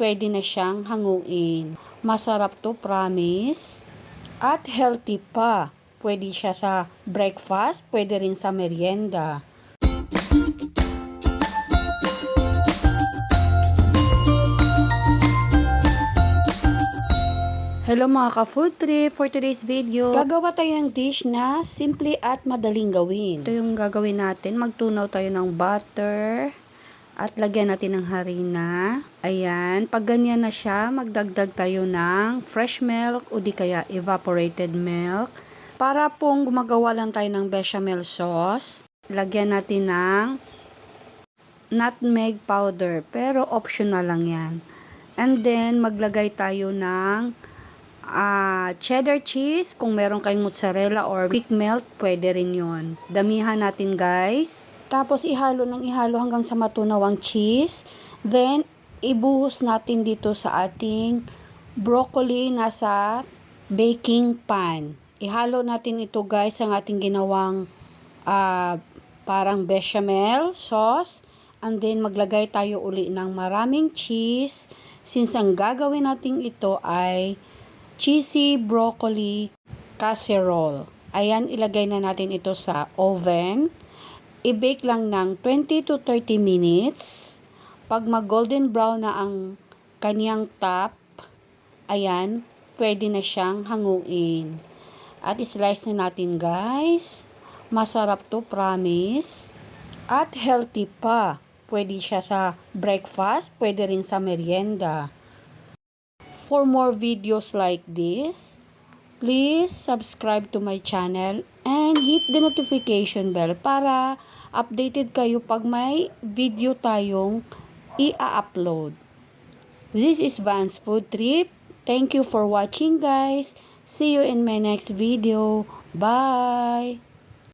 pwede na siyang hanguin. Masarap to, promise. At healthy pa. Pwede siya sa breakfast, pwede rin sa merienda. Hello mga ka-food trip! For today's video, gagawa tayo ng dish na simple at madaling gawin. Ito yung gagawin natin. Magtunaw tayo ng butter at lagyan natin ng harina. Ayan. Pag ganyan na siya, magdagdag tayo ng fresh milk o di kaya evaporated milk. Para pong gumagawa lang tayo ng bechamel sauce, lagyan natin ng nutmeg powder. Pero optional lang yan. And then, maglagay tayo ng cheddar cheese. Kung meron kayong mozzarella or quick melt, pwede rin yun. Damihan natin guys. Tapos ihalo hanggang sa matunaw ang cheese. Then ibuhos natin dito sa ating broccoli nasa baking pan. Ihalo natin ito guys ang ating ginawang parang bechamel sauce. And then maglagay tayo uli ng maraming cheese. Since ang gagawin natin ito ay cheesy broccoli casserole. Ayan, ilagay na natin ito sa oven. I-bake lang ng 20 to 30 minutes. Pag mag-golden brown na ang kanyang top, ayan, pwede na siyang hanguin. At i-slice na natin guys. Masarap to, promise. At healthy pa. Pwede siya sa breakfast, pwede rin sa merienda. For more videos like this, please subscribe to my channel and hit the notification bell para updated kayo pag may video tayong i-upload. This is Vance Food Trip. Thank you for watching guys. See you in my next video. Bye!